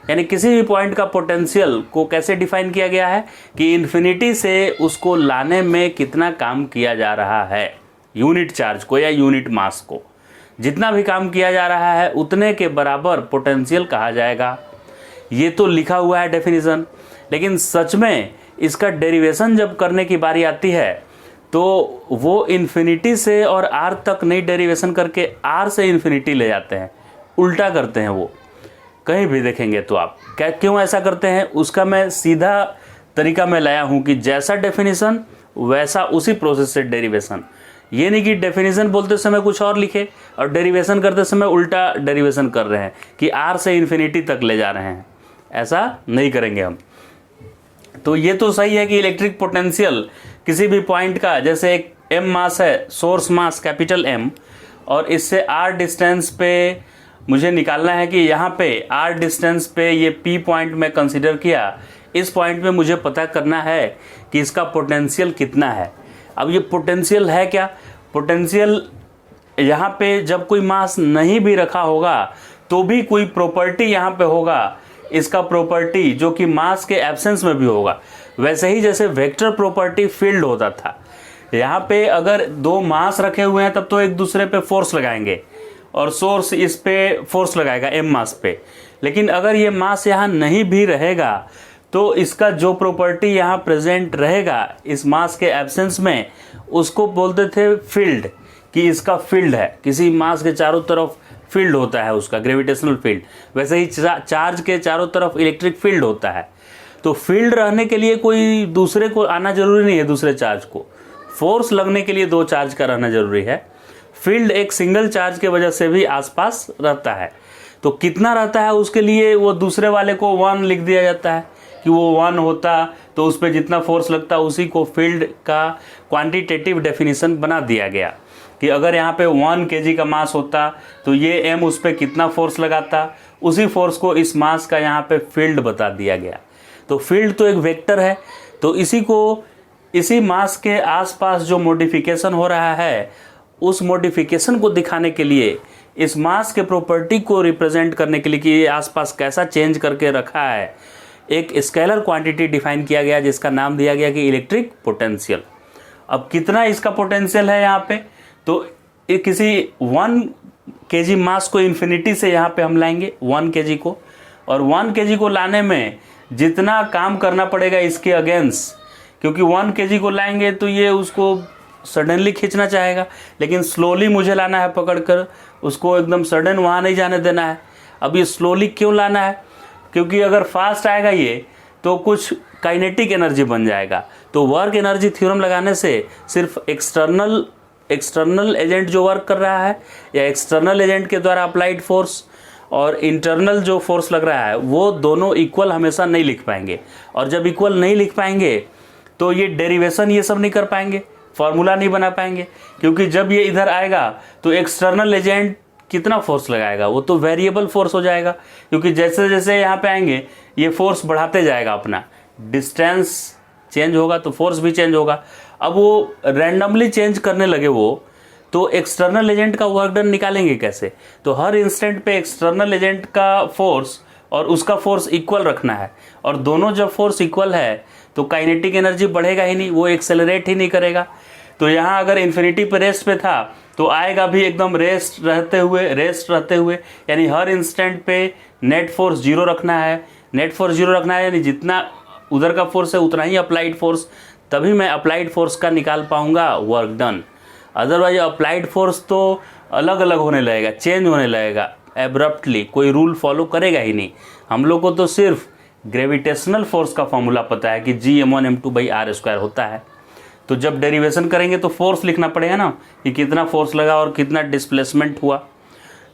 यानी किसी भी पॉइंट का पोटेंशियल को कैसे डिफाइन किया गया है कि इन्फिनिटी से उसको लाने में कितना काम किया जा रहा है, यूनिट चार्ज को या यूनिट मास को। जितना भी काम किया जा रहा है उतने के बराबर पोटेंशियल कहा जाएगा। ये तो लिखा हुआ है डेफिनेशन, लेकिन सच में इसका डेरिवेशन जब करने की बारी आती है तो वो इन्फिनिटी से और आर तक नहीं डेरिवेशन करके आर से इन्फिनिटी ले जाते हैं, उल्टा करते हैं। वो कहीं भी देखेंगे तो आप क्यों ऐसा करते हैं उसका मैं सीधा तरीका में लाया हूँ कि जैसा डेफिनेशन वैसा उसी प्रोसेस से डेरिवेशन। ये नहीं कि डेफिनेशन बोलते समय कुछ और लिखे और डेरिवेशन करते समय उल्टा डेरिवेशन कर रहे हैं कि आर से इन्फिनिटी तक ले जा रहे हैं, ऐसा नहीं करेंगे हम। तो ये तो सही है कि इलेक्ट्रिक पोटेंशियल किसी भी पॉइंट का, जैसे एक m मास है, सोर्स मास कैपिटल M, और इससे r डिस्टेंस पे मुझे निकालना है कि यहाँ पे r डिस्टेंस पे ये p पॉइंट में कंसीडर किया, इस पॉइंट में मुझे पता करना है कि इसका पोटेंशियल कितना है। अब ये पोटेंशियल है क्या? पोटेंशियल यहाँ पे जब कोई मास नहीं भी रखा होगा तो भी कोई प्रॉपर्टी यहाँ पे होगा, इसका प्रॉपर्टी जो कि मास के एब्सेंस में भी होगा। वैसे ही जैसे वेक्टर प्रॉपर्टी फील्ड होता था, यहाँ पे अगर दो मास रखे हुए हैं तब तो एक दूसरे पे फोर्स लगाएंगे और सोर्स इस पे फोर्स लगाएगा m मास पे। लेकिन अगर ये मास यहाँ नहीं भी रहेगा तो इसका जो प्रॉपर्टी यहाँ प्रेजेंट रहेगा इस मास के एब्सेंस में, उसको बोलते थे फील्ड, कि इसका फील्ड है। किसी मास के चारों तरफ फील्ड होता है उसका, ग्रेविटेशनल फील्ड। वैसे ही चार्ज के चारों तरफ इलेक्ट्रिक फील्ड होता है। तो फील्ड रहने के लिए कोई दूसरे को आना जरूरी नहीं है, दूसरे चार्ज को। फोर्स लगने के लिए दो चार्ज का रहना जरूरी है। फील्ड एक सिंगल चार्ज के वजह से भी आसपास रहता है। तो कितना रहता है उसके लिए वो दूसरे वाले को 1 लिख दिया जाता है कि वो 1 होता तो उस पर जितना फोर्स लगता उसी को फील्ड का क्वांटिटेटिव डेफिनेशन बना दिया गया कि अगर यहाँ पे 1 kg का मास होता तो ये m उस पर कितना फोर्स लगाता, उसी फोर्स को इस मास का यहाँ पे फील्ड बता दिया गया। तो फील्ड तो एक वेक्टर है। तो इसी मास के आसपास जो मॉडिफिकेशन हो रहा है, उस मॉडिफिकेशन को दिखाने के लिए, इस मास के प्रॉपर्टी को रिप्रेजेंट करने के लिए कि ये आसपास कैसा चेंज करके रखा है, एक स्केलर क्वांटिटी डिफाइन किया गया जिसका नाम दिया गया कि इलेक्ट्रिक पोटेंशियल। अब कितना इसका पोटेंशियल है यहाँ पे, तो किसी 1 kg मास को इन्फिनिटी से यहाँ पे हम लाएंगे 1 kg को, और 1 kg को लाने में जितना काम करना पड़ेगा इसके अगेंस्ट, क्योंकि 1 kg को लाएंगे तो ये उसको सडनली खींचना चाहेगा, लेकिन स्लोली मुझे लाना है पकड़कर, उसको एकदम सडन वहाँ नहीं जाने देना है। अब ये स्लोली क्यों लाना है? क्योंकि अगर फास्ट आएगा ये तो कुछ काइनेटिक एनर्जी बन जाएगा। तो वर्क एनर्जी थ्योरम लगाने से सिर्फ एक्सटर्नल एजेंट जो वर्क कर रहा है या एक्सटर्नल एजेंट के द्वारा अप्लाइड फोर्स और इंटरनल जो फोर्स लग रहा है, वो दोनों इक्वल हमेशा नहीं लिख पाएंगे। और जब इक्वल नहीं लिख पाएंगे तो ये डेरिवेशन ये सब नहीं कर पाएंगे, फार्मूला नहीं बना पाएंगे। क्योंकि जब ये इधर आएगा तो एक्सटर्नल एजेंट कितना फोर्स लगाएगा, वो तो वेरिएबल फोर्स हो जाएगा, क्योंकि जैसे जैसे यहाँ पे आएंगे ये फोर्स बढ़ाते जाएगा, अपना डिस्टेंस चेंज होगा तो फोर्स भी चेंज होगा। अब वो रैंडमली चेंज करने लगे वो, तो एक्सटर्नल एजेंट का वर्क डन निकालेंगे कैसे? तो हर इंस्टेंट पे एक्सटर्नल एजेंट का फोर्स और उसका फोर्स इक्वल रखना है, और दोनों जब फोर्स इक्वल है तो काइनेटिक एनर्जी बढ़ेगा ही नहीं, वो एक्सेलरेट ही नहीं करेगा। तो यहाँ अगर इन्फिनिटी पे रेस्ट पे था तो आएगा भी एकदम रेस्ट रहते हुए, यानी हर इंस्टेंट पे नेट फोर्स 0 रखना है। नेट फोर्स 0 रखना है यानी जितना उधर का फोर्स है उतना ही अप्लाइड फोर्स, तभी मैं अप्लाइड फोर्स का निकाल पाऊंगा work done. Otherwise applied force तो अलग अलग होने लगेगा, चेंज होने लगेगा एब्रप्टली, कोई रूल फॉलो करेगा ही नहीं। हम लोग को तो सिर्फ ग्रेविटेशनल फोर्स का फॉर्मूला पता है कि Gm1m2/r² होता है। तो जब डेरिवेशन करेंगे तो फोर्स लिखना पड़ेगा ना कि कितना फोर्स लगा और कितना डिस्प्लेसमेंट हुआ।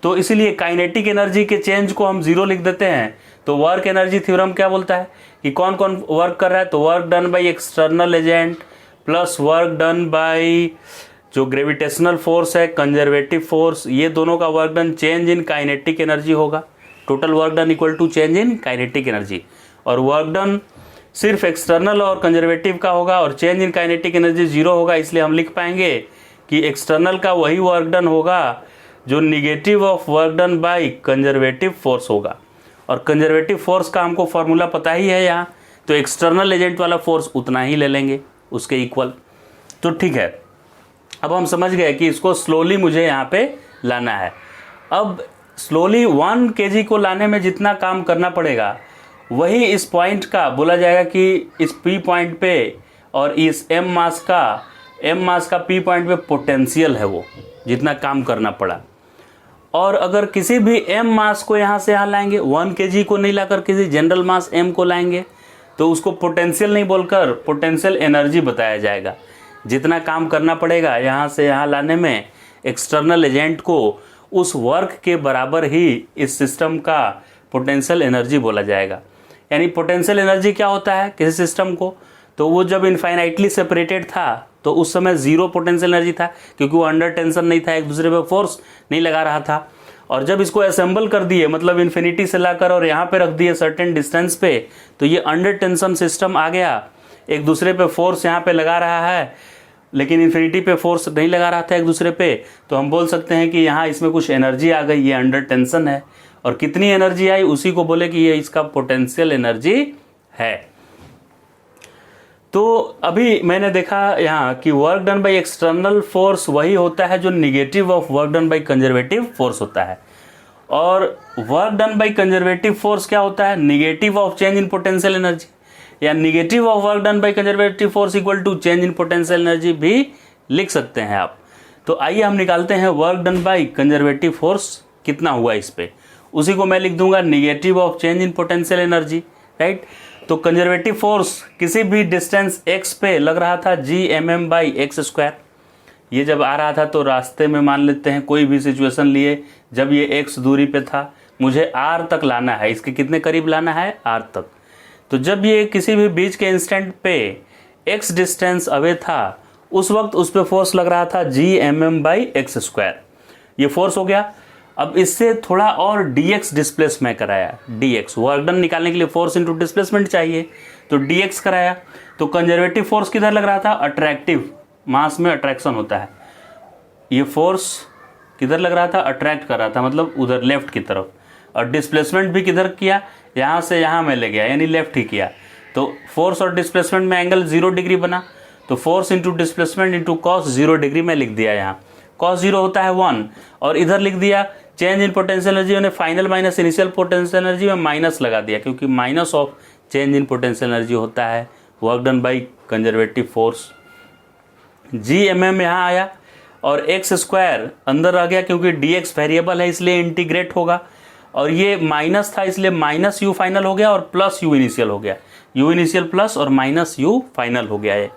तो इसीलिए काइनेटिक एनर्जी के चेंज को हम 0 लिख देते हैं। तो वर्क एनर्जी थ्योरम क्या बोलता है कि कौन कौन वर्क कर रहा है? तो work done by external agent plus work done by जो ग्रेविटेशनल फोर्स है, कंजर्वेटिव फोर्स, ये दोनों का work done change in kinetic energy होगा। Total work done equal to change in kinetic energy. और वर्क डन सिर्फ एक्सटर्नल और conservative का होगा और चेंज इन काइनेटिक एनर्जी 0 होगा, इसलिए हम लिख पाएंगे कि एक्सटर्नल का वही वर्क डन होगा जो negative of work done by conservative force होगा। और कंजर्वेटिव फोर्स का हमको फॉर्मूला पता ही है यहाँ, तो एक्सटर्नल एजेंट वाला फोर्स उतना ही ले लेंगे उसके इक्वल। तो ठीक है, अब हम समझ गए कि इसको स्लोली मुझे यहाँ पे लाना है। अब स्लोली 1 kg को लाने में जितना काम करना पड़ेगा वही इस पॉइंट का बोला जाएगा कि इस P पॉइंट पे और इस M मास का P पॉइंट पे पोटेंशियल है, वो जितना काम करना पड़ा। और अगर किसी भी M मास को यहाँ से यहाँ लाएंगे, 1 kg को नहीं लाकर किसी जनरल मास M को लाएंगे, तो उसको पोटेंशियल नहीं बोलकर पोटेंशियल एनर्जी बताया जाएगा। जितना काम करना पड़ेगा यहाँ से यहाँ लाने में एक्सटर्नल एजेंट को, उस वर्क के बराबर ही इस सिस्टम का पोटेंशियल एनर्जी बोला जाएगा। यानी पोटेंशियल एनर्जी क्या होता है किसी सिस्टम को, तो वो जब इनफाइनाइटली सेपरेटेड था तो उस समय 0 पोटेंशियल एनर्जी था, क्योंकि वो अंडर टेंशन नहीं था, एक दूसरे पे फोर्स नहीं लगा रहा था। और जब इसको असेंबल कर दिए, मतलब इन्फिनिटी से लाकर और यहाँ पे रख दिए सर्टेन डिस्टेंस पे, तो ये अंडर टेंशन सिस्टम आ गया, एक दूसरे पे फोर्स यहाँ पे लगा रहा है, लेकिन इन्फिनिटी पे फोर्स नहीं लगा रहा था एक दूसरे पे। तो हम बोल सकते हैं कि यहाँ इसमें कुछ एनर्जी आ गई, ये अंडर टेंशन है। और कितनी एनर्जी आई उसी को बोले कि ये इसका पोटेंशियल एनर्जी है। तो अभी मैंने देखा यहाँ कि work done by external force वही होता है जो negative of work done by conservative force होता है। और work done by conservative force क्या होता है, negative of change in potential energy, या negative of work done by conservative force equal to change in potential energy भी लिख सकते हैं आप। तो आइए हम निकालते हैं work done by conservative force कितना हुआ इस पे। उसी को मैं लिख दूंगा negative of change in potential energy, right. तो कंजर्वेटिव फोर्स किसी भी डिस्टेंस x पे लग रहा था Gmm/x²। ये जब आ रहा था तो रास्ते में मान लेते हैं कोई भी सिचुएशन लिए, जब ये x दूरी पे था, मुझे r तक लाना है, इसके कितने करीब लाना है, r तक। तो जब ये किसी भी बीच के इंस्टेंट पे x डिस्टेंस अवे था, उस वक्त उस पर फोर्स लग रहा था Gmm/x²। ये फोर्स हो गया। अब इससे थोड़ा और dx डिस्प्लेस में कराया, dx वर्क डन निकालने के लिए फोर्स इनटू डिस्प्लेसमेंट चाहिए, तो dx कराया। तो कंजर्वेटिव फोर्स किधर लग रहा था, अट्रैक्टिव, मास में अट्रैक्शन होता है, ये फोर्स किधर लग रहा था, अट्रैक्ट कर रहा था, मतलब उधर लेफ्ट की तरफ। और डिस्प्लेसमेंट भी किधर किया, यहाँ से यहाँ में ले गया, यानी लेफ्ट ही किया। तो फोर्स और डिस्प्लेसमेंट में एंगल 0 डिग्री बना, तो force into displacement into cos 0 degree में लिख दिया। यहाँ कॉस 0 होता है 1, और इधर लिख दिया चेंज इन पोटेंशियल एनर्जी, मैंने final minus initial potential energy में माइनस लगा दिया, क्योंकि minus of change in potential energy होता है work done by conservative force. Gmm यहाँ आया और x² अंदर आ गया, क्योंकि dx वेरिएबल है इसलिए इंटीग्रेट होगा, और ये माइनस था इसलिए माइनस u फाइनल हो गया और प्लस u इनिशियल हो गया, u इनिशियल प्लस और माइनस u फाइनल हो गया है।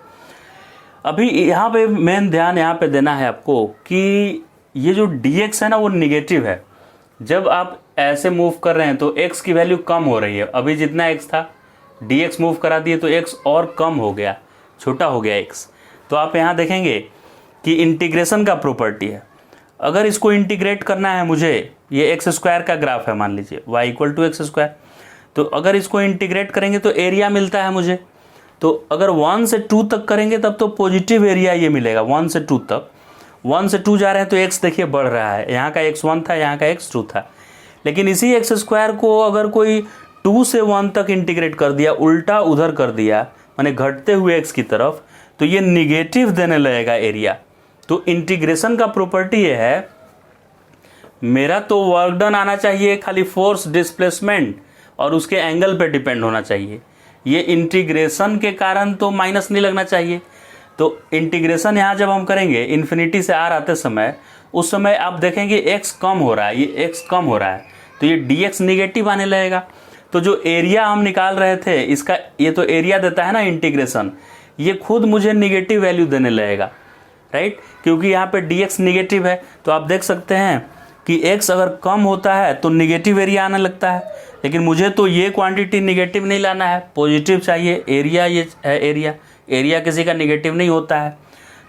अभी यहाँ पे मेन ध्यान यहाँ पे देना है आपको कि ये जो dx है ना वो निगेटिव है। जब आप ऐसे मूव कर रहे हैं तो x की वैल्यू कम हो रही है, अभी जितना x था dx मूव करा दिए तो x और कम हो गया, छोटा हो गया x। तो आप यहाँ देखेंगे कि इंटीग्रेशन का प्रॉपर्टी है, अगर इसको इंटीग्रेट करना है मुझे, ये x² का ग्राफ है मान लीजिए y=x², तो अगर इसको इंटीग्रेट करेंगे तो एरिया मिलता है मुझे। तो अगर 1 से 2 तक करेंगे तब तो पॉजिटिव एरिया ये मिलेगा, 1 से 2 तक। 1 से 2 जा रहे हैं तो x देखिए बढ़ रहा है, यहाँ का x1 था, यहाँ का x2 था। लेकिन इसी x² को अगर कोई 2 से 1 तक इंटीग्रेट कर दिया, उल्टा उधर कर दिया, माने घटते हुए x की तरफ, तो ये निगेटिव देने लगेगा एरिया। तो इंटीग्रेशन का प्रॉपर्टी ये है, मेरा तो वर्क डन आना चाहिए खाली फोर्स डिस्प्लेसमेंट और उसके एंगल पे डिपेंड होना चाहिए, ये इंटीग्रेशन के कारण तो माइनस नहीं लगना चाहिए। तो इंटीग्रेशन यहाँ जब हम करेंगे इन्फिनिटी से r आते समय, उस समय आप देखेंगे x कम हो रहा है, ये x कम हो रहा है, तो ये dx निगेटिव आने लगेगा। तो जो एरिया हम निकाल रहे थे इसका, ये तो एरिया देता है ना इंटीग्रेशन, ये खुद मुझे निगेटिव वैल्यू देने लगेगा, राइट, क्योंकि यहाँ पे dx निगेटिव है। तो आप देख सकते हैं कि x अगर कम होता है तो निगेटिव एरिया आने लगता है, लेकिन मुझे तो ये क्वांटिटी निगेटिव नहीं लाना है, पॉजिटिव चाहिए। एरिया ये है, एरिया किसी का निगेटिव नहीं होता है।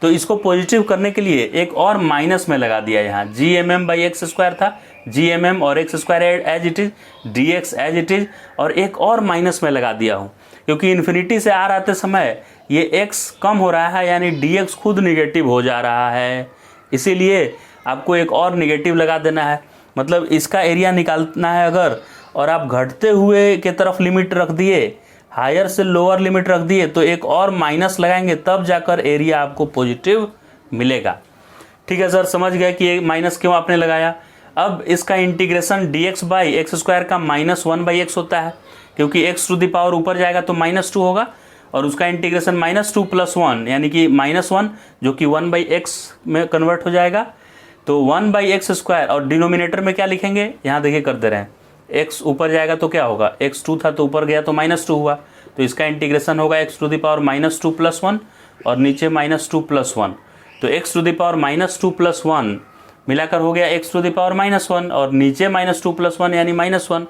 तो इसको पॉजिटिव करने के लिए एक और माइनस में लगा दिया, यहाँ Gmm/x² था, Gmm और x² as it is, dx as it is, और एक और माइनस में लगा दिया हूँ, क्योंकि इन्फिनिटी से r आते समय ये x कम हो रहा है, यानी dx खुद निगेटिव हो जा रहा है, इसीलिए आपको एक और निगेटिव लगा देना है। मतलब इसका एरिया निकालना है अगर, और आप घटते हुए के तरफ लिमिट रख दिए, हायर से लोअर लिमिट रख दिए, तो एक और माइनस लगाएंगे तब जाकर एरिया आपको पॉजिटिव मिलेगा। ठीक है सर, समझ गए कि ये माइनस क्यों आपने लगाया। अब इसका integration dx by x square का -1/x होता है, क्योंकि x टू द पावर ऊपर जाएगा तो -2 होगा, और उसका इंटीग्रेशन -2 + 1 यानी कि -1 जो कि 1/x में कन्वर्ट हो जाएगा, तो 1/x स्क्वायर, और डिनोमिनेटर में क्या लिखेंगे, यहाँ देखिए कर दे रहे हैं, x ऊपर जाएगा तो क्या होगा, x 2 था तो ऊपर गया तो -2 हुआ, तो इसका इंटीग्रेशन होगा x टू द पावर -2 + 1 और नीचे -2 + 1, तो x टू द पावर -2 + 1 मिलाकर हो गया x टू द पावर -1 और नीचे -2 + 1 यानी -1।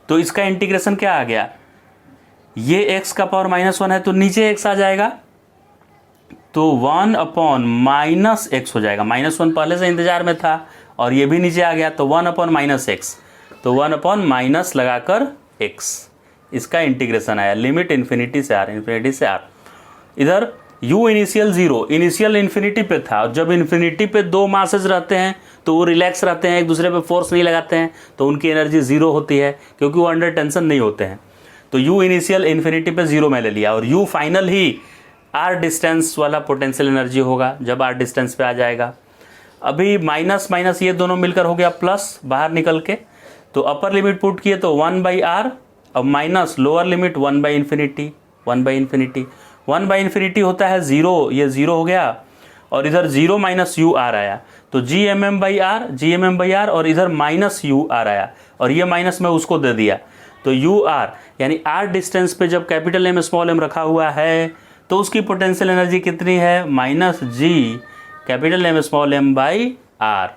तो इसका इंटीग्रेशन क्या आ गया, ये x का पावर -1 है तो नीचे x आ जाएगा, तो 1/-x हो जाएगा। -1 पहले से इंतजार में था और ये भी नीचे आ गया, तो 1/-x, तो 1/- लगाकर x, इसका इंटीग्रेशन आया। लिमिट इन्फिनिटी से r, इन्फिनिटी से r। इधर u इनिशियल 0, इनिशियल इन्फिनिटी पे था, और जब इन्फिनिटी पे दो मासेस रहते हैं तो वो रिलैक्स रहते हैं, एक दूसरे पे फोर्स नहीं लगाते हैं, तो उनकी एनर्जी 0 होती है, क्योंकि वो अंडर टेंशन नहीं होते हैं। तो u इनिशियल इन्फिनिटी पे 0 में ले लिया, और u फाइनल ही r डिस्टेंस वाला पोटेंशियल एनर्जी होगा जब r डिस्टेंस पे आ जाएगा। अभी माइनस माइनस ये दोनों मिलकर हो गया प्लस, बाहर निकल के, तो अपर लिमिट पुट किए तो 1/r, अब माइनस लोअर लिमिट 1/∞, 1/∞, 1/∞ होता है 0, ये 0 हो गया, और इधर 0 - u r आया, तो Gmm/r, और इधर -u r आया, और ये माइनस में उसको दे दिया, तो u r यानी r डिस्टेंस पे जब कैपिटल M स्मॉल m रखा हुआ है तो उसकी पोटेंशियल एनर्जी कितनी है, -G capital M small m/r।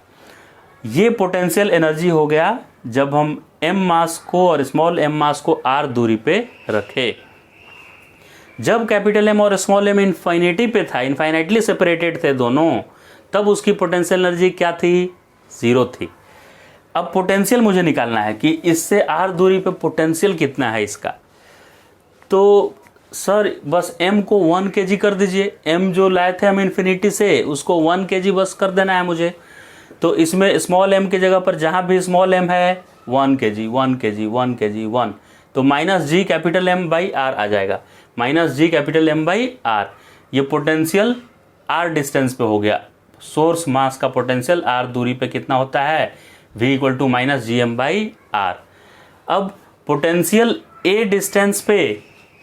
ये पोटेंशियल एनर्जी हो गया जब हम m मास को और स्मॉल m मास को r दूरी पे रखे। जब कैपिटल M और स्मॉल m इन्फाइनिटी पे था, इन्फाइनाइटली सेपरेटेड थे दोनों, तब उसकी पोटेंशियल एनर्जी क्या थी, 0 थी। अब पोटेंशियल मुझे निकालना है कि इससे r दूरी पे पोटेंशियल कितना है इसका, तो सर बस m को 1 kg कर दीजिए, m जो लाए थे हम इन्फिनिटी से उसको 1 kg बस कर देना है मुझे। तो इसमें स्मॉल m की जगह पर जहाँ भी स्मॉल m है 1 kg, 1 kg, 1 kg, 1, तो -G कैपिटल M/r आ जाएगा, -G कैपिटल M/r। ये पोटेंशियल r डिस्टेंस पे हो गया, सोर्स मास का पोटेंशियल r दूरी पे कितना होता है, V = -Gm/r। अब पोटेंशियल a डिस्टेंस पे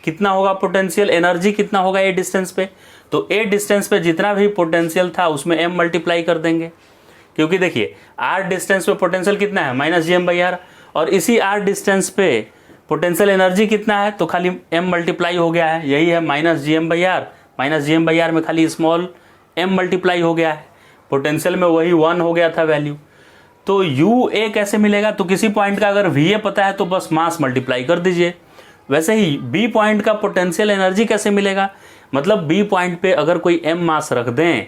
कितना होगा, पोटेंशियल एनर्जी कितना होगा a डिस्टेंस पे, तो a डिस्टेंस पे जितना भी पोटेंशियल था उसमें m मल्टीप्लाई कर देंगे, क्योंकि देखिए r डिस्टेंस पे पोटेंशियल कितना है, -Gm/r, और इसी r डिस्टेंस पे पोटेंशियल एनर्जी कितना है, तो खाली m मल्टीप्लाई हो गया है, यही है -Gm/r, -Gm/r में खाली स्मॉल m मल्टीप्लाई हो गया है, पोटेंशियल में वही 1 हो गया था वैल्यू। तो UA कैसे मिलेगा, तो किसी पॉइंट का अगर VA पता है तो बस मास मल्टीप्लाई कर दीजिए। वैसे ही B पॉइंट का पोटेंशियल एनर्जी कैसे मिलेगा, मतलब B पॉइंट पे अगर कोई m मास रख दें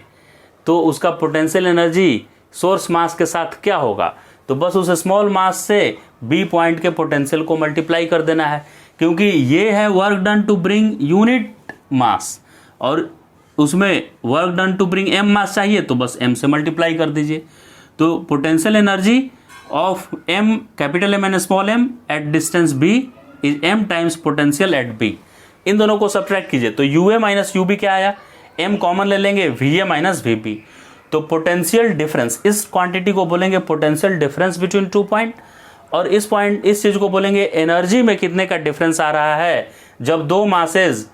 तो उसका पोटेंशियल एनर्जी सोर्स मास के साथ क्या होगा, तो बस उस स्मॉल मास से B पॉइंट के पोटेंशियल को मल्टीप्लाई कर देना है, क्योंकि ये है work done to bring unit mass, और उसमें work done to bring m mass चाहिए तो बस m से मल्टीप्लाई कर दीजिए। तो potential energy of m capital M and small m at distance B is m times potential at B। इन दोनों को सब्ट्रैक्ट कीजिए तो UA - UB क्या आया, m कॉमन ले लेंगे, VA - VB, तो पोटेंशियल डिफरेंस, इस क्वांटिटी को बोलेंगे पोटेंशियल डिफरेंस बिटवीन 2 पॉइंट, और इस चीज को बोलेंगे एनर्जी में कितने का डिफरेंस आ रहा है जब दो मासेस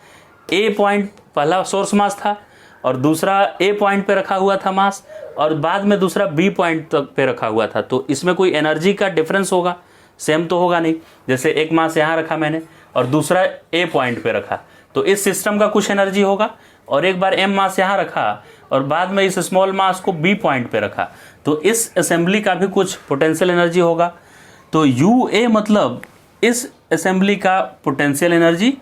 A पॉइंट पहला सोर्स मास था और दूसरा A पॉइंट पे रखा हुआ था मास, और बाद में दूसरा B पॉइंट तक पे रखा हुआ था, तो इसमें कोई एनर्जी का डिफरेंस होगा, सेम तो होगा नहीं। जैसे एक मास यहाँ रखा मैंने और दूसरा A पॉइंट पे रखा, तो इस सिस्टम का कुछ एनर्जी होगा, और एक बार M मास यहाँ रखा और बाद में इस स्मॉल मास को B पॉइंट पे रखा, तो इस असेंबली का भी कुछ पोटेंशियल एनर्जी होगा। तो UA मतलब इस असेंबली का पोटेंशियल एनर्जी,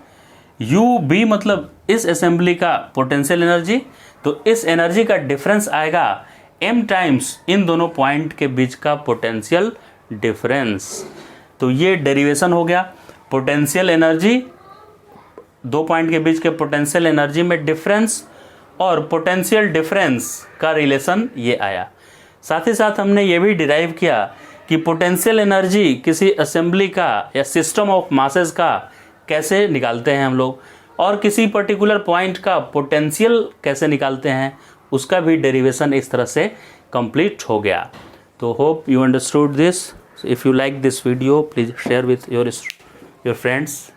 UB मतलब इस असेंबली का पोटेंशियल एनर्जी, तो इस एनर्जी का डिफरेंस आएगा m टाइम्स इन दोनों पॉइंट के बीच का पोटेंशियल डिफरेंस। तो ये डेरिवेशन हो गया, पोटेंशियल एनर्जी, दो पॉइंट के बीच के पोटेंशियल एनर्जी में डिफरेंस और पोटेंशियल डिफरेंस का रिलेशन ये आया। साथ ही साथ हमने ये भी डिराइव किया कि पोटेंशियल एनर्जी किसी असेंबली का या सिस्टम ऑफ मासेस का कैसे निकालते हैं हम लोग, और किसी पर्टिकुलर पॉइंट का पोटेंशियल कैसे निकालते हैं, उसका भी डेरिवेशन इस तरह से कंप्लीट हो गया। तो hope you understood this. If you like this video please share with your friends.